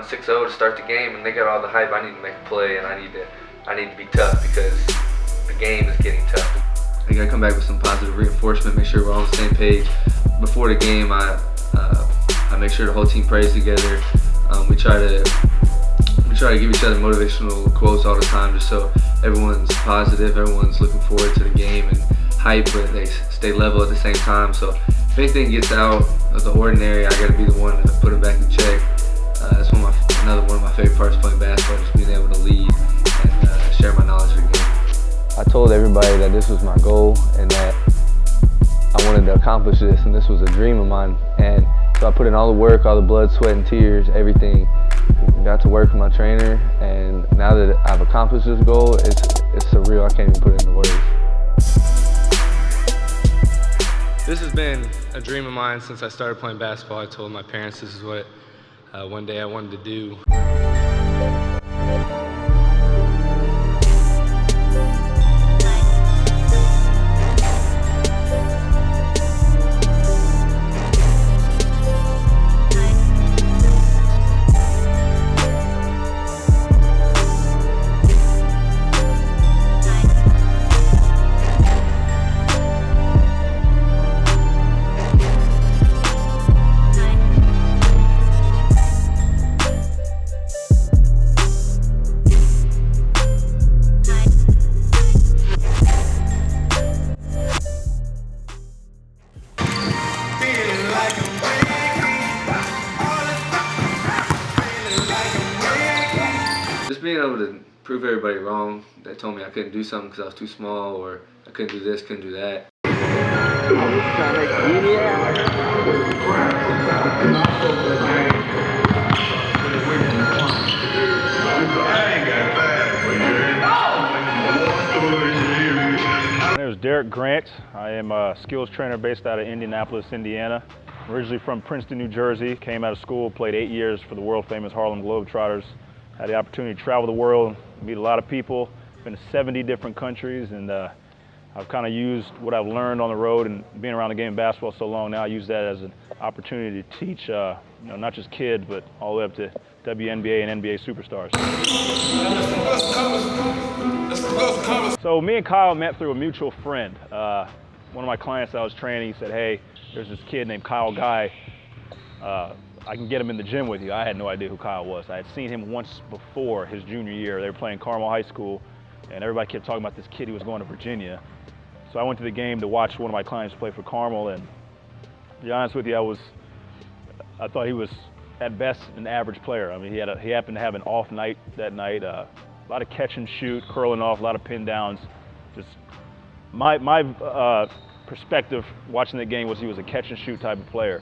6-0 to start the game, and they got all the hype. I need to make a play, and I need to be tough because the game is getting tough. I gotta come back with some positive reinforcement, make sure we're all on the same page. Before the game, I make sure the whole team prays together. We try to give each other motivational quotes all the time, just so everyone's positive, everyone's looking forward to the game and hype, but they stay level at the same time. So if anything gets out of the ordinary, I got to be the one to put it back in check. That's another one of my favorite parts of playing basketball, just being able to lead and share my knowledge of the game. I told everybody that this was my goal and that I wanted to accomplish this, and this was a dream of mine. And so I put in all the work, all the blood, sweat, and tears, everything. Got to work with my trainer, and now that I've accomplished this goal, it's surreal. I can't even put it into words. This has been a dream of mine since I started playing basketball. I told my parents this is what one day I wanted to do. Just being able to prove everybody wrong that told me I couldn't do something because I was too small, or I couldn't do this, couldn't do that. My name is Derek Grant. I am a skills trainer based out of Indianapolis, Indiana. Originally from Princeton, New Jersey. Came out of school, played 8 years for the world-famous Harlem Globetrotters. Had the opportunity to travel the world, meet a lot of people. Been to 70 different countries, and I've kind of used what I've learned on the road and being around the game of basketball so long now. I use that as an opportunity to teach, not just kids, but all the way up to WNBA and NBA superstars. So me and Kyle met through a mutual friend. One of my clients I was training said, "Hey, there's this kid named Kyle Guy. I can get him in the gym with you." I had no idea who Kyle was. I had seen him once before his junior year. They were playing Carmel High School, and everybody kept talking about this kid who was going to Virginia. So I went to the game to watch one of my clients play for Carmel, and to be honest with you, I thought he was at best an average player. I mean, he happened to have an off night that night. A lot of catch and shoot, curling off, a lot of pin downs. Just my perspective watching the game was he was a catch and shoot type of player.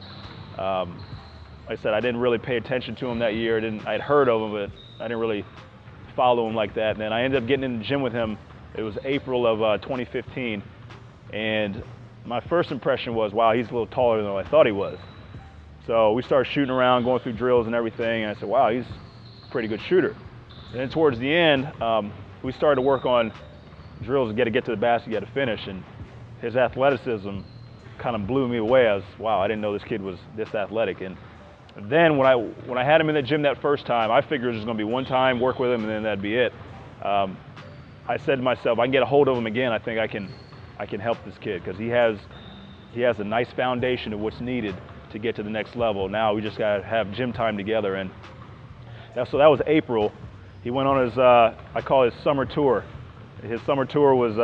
Like I said, I didn't really pay attention to him that year. I'd heard of him, but I didn't really follow him like that. And then I ended up getting in the gym with him. It was April of 2015. And my first impression was, wow, he's a little taller than I thought he was. So we started shooting around, going through drills and everything. And I said, wow, he's a pretty good shooter. And then towards the end, we started to work on drills to get to the basket, to finish. And his athleticism kind of blew me away. I was, wow, I didn't know this kid was this athletic. And then when I had him in the gym that first time, I figured it was just going to be one time, work with him, and then that'd be it. I said to myself, I can get a hold of him again. I think I can help this kid because he has a nice foundation of what's needed to get to the next level. Now we just got to have gym time together. And so that was April. He went on his I call it his summer tour. His summer tour was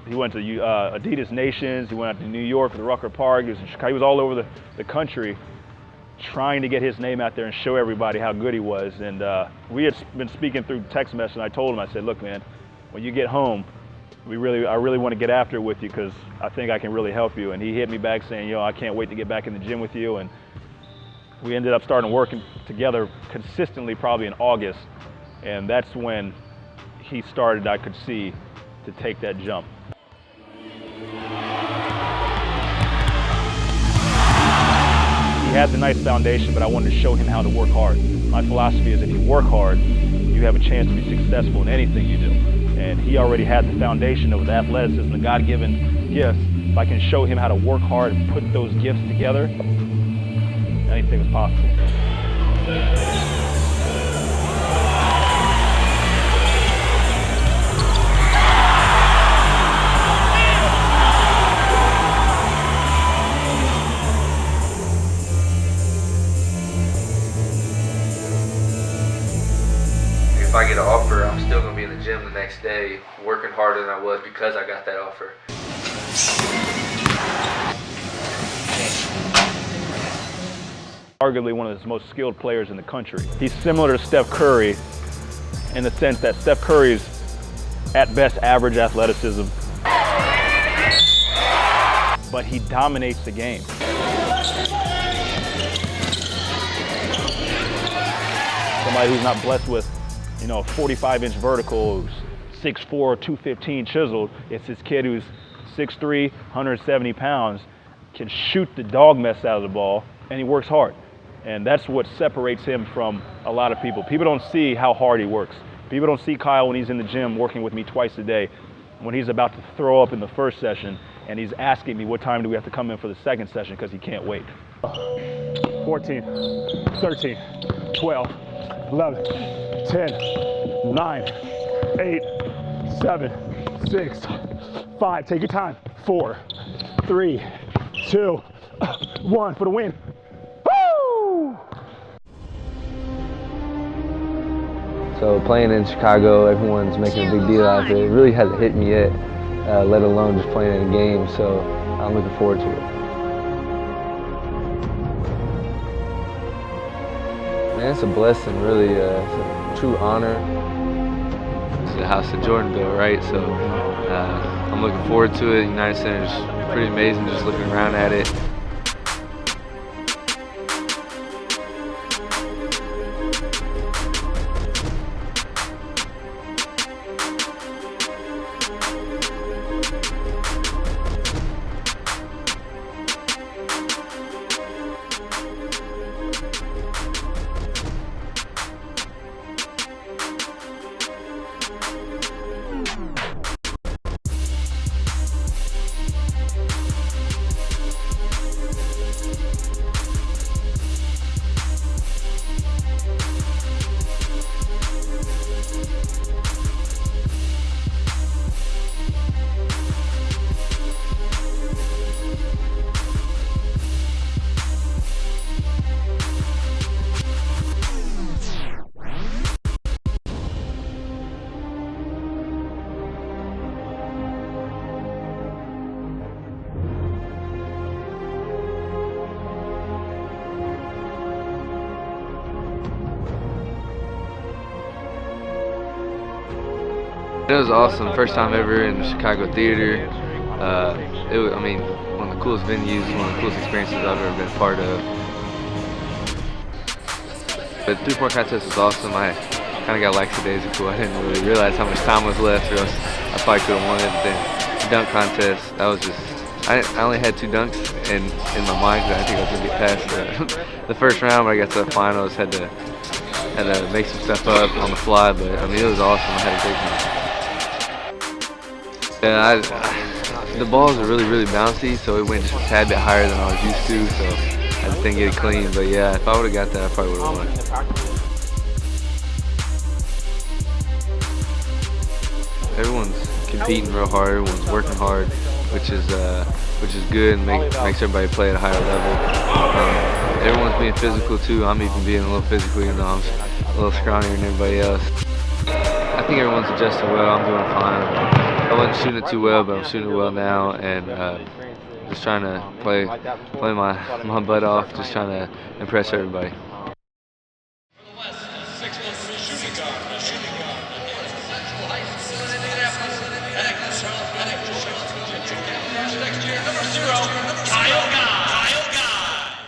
he went to Adidas Nations. He went out to New York with Rucker Park. He was in Chicago. He was all over the country, trying to get his name out there and show everybody how good he was. And we had been speaking through text message, and I told him, I said, look, man, when you get home, I really want to get after it with you because I think I can really help you. And he hit me back saying, I can't wait to get back in the gym with you. And we ended up starting working together consistently probably in August. And that's when he started, I could see, to take that jump. He had the nice foundation, but I wanted to show him how to work hard. My philosophy is if you work hard, you have a chance to be successful in anything you do. And he already had the foundation of the athleticism, the God-given gifts. If I can show him how to work hard and put those gifts together, anything is possible. next day working harder than I was because I got that offer. Arguably one of the most skilled players in the country. He's similar to Steph Curry in the sense that Steph Curry's at best average athleticism, but he dominates the game. Somebody who's not blessed with, a 45-inch vertical, 6'4", 215 chiseled. It's this kid who's 6'3", 170 pounds, can shoot the dog mess out of the ball, and he works hard. And that's what separates him from a lot of people. People don't see how hard he works. People don't see Kyle when he's in the gym working with me twice a day, when he's about to throw up in the first session, and he's asking me what time do we have to come in for the second session because he can't wait. 14, 13, 12, 11, 10, 9, 8, 7, 6, 5. Take your time. 4, 3, 2, 1 for the win. So playing in Chicago, everyone's making a big deal out of it. It really hasn't hit me yet, let alone just playing in a game. So I'm looking forward to it. Man, it's a blessing, really. It's a true honor. It's the house that Jordan built, right? So I'm looking forward to it. United Center's pretty amazing just looking around at it. It was awesome. First time ever in the Chicago theater. It was, one of the coolest venues, one of the coolest experiences I've ever been a part of. The three-point contest was awesome. I kind of got lackadaisical. I didn't really realize how much time was left, or else I probably could have won it. But then the dunk contest, that was just, I only had 2 dunks in my mind because I think I was going to get past the first round, but I got to the finals, had to make some stuff up on the fly, but it was awesome. I had a great time. Yeah, the balls are really, really bouncy, so it went just a tad bit higher than I was used to, so I just didn't get it clean. But yeah, if I would have got that, I probably would have won. Everyone's competing real hard, everyone's working hard, which is good and makes everybody play at a higher level. Everyone's being physical too. I'm even being a little physical, I'm a little scrawnier than everybody else. I think everyone's adjusting well. I'm doing fine. I wasn't shooting it too well, but I'm shooting it well now, and just trying to play my butt off, just trying to impress everybody.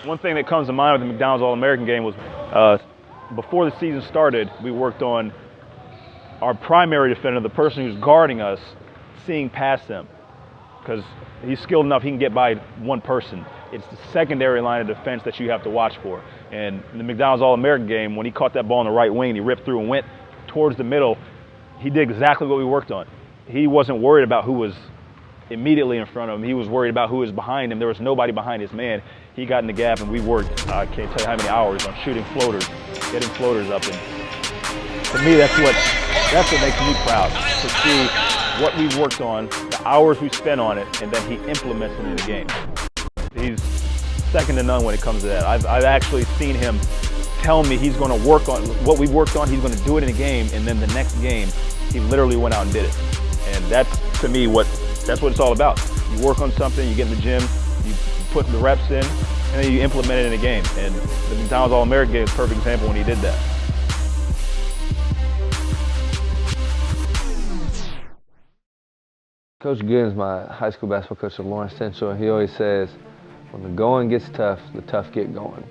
One thing that comes to mind with the McDonald's All American game was before the season started, we worked on our primary defender, the person who's guarding us, seeing past him, because he's skilled enough he can get by one person. It's the secondary line of defense that you have to watch for. And in the McDonald's All American game, when he caught that ball on the right wing and he ripped through and went towards the middle, he did exactly what we worked on. He wasn't worried about who was immediately in front of him. He was worried about who was behind him. There was nobody behind his man. He got in the gap, and we worked, I can't tell you how many hours on shooting floaters, getting floaters up. And to me, that's what makes me proud, to see what we worked on, the hours we spent on it, and then he implements it in the game. He's second to none when it comes to that. I've actually seen him tell me he's going to work on what we worked on, he's going to do it in a game, and then the next game He literally went out and did it. And that's, to me, that's what it's all about. You work on something, you get in the gym, you put the reps in, and then you implement it in a game. And the McDonald's All American game is a perfect example when he did that. Coach Gooden's my high school basketball coach at Lawrence Central. He always says, when the going gets tough, the tough get going.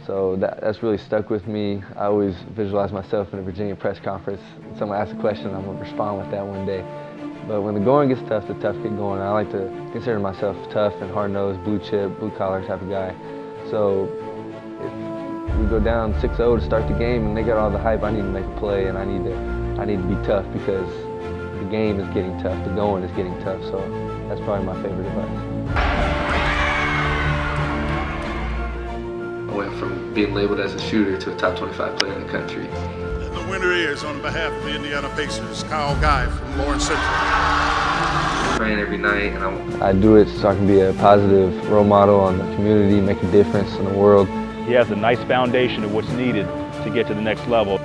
So that's really stuck with me. I always visualize myself in a Virginia press conference. Someone asks a question, I'm going to respond with that one day. But when the going gets tough, the tough get going. I like to consider myself tough and hard-nosed, blue chip, blue collar type of guy. So if we go down 6-0 to start the game and they got all the hype, I need to make a play and I need to be tough because the game is getting tough, the going is getting tough. So that's probably my favorite advice. I went from being labeled as a shooter to a top 25 player in the country. And the winner is, on behalf of the Indiana Pacers, Kyle Guy from Lawrence Central. Praying every night, and I do it so I can be a positive role model on the community, make a difference in the world. He has a nice foundation of what's needed to get to the next level.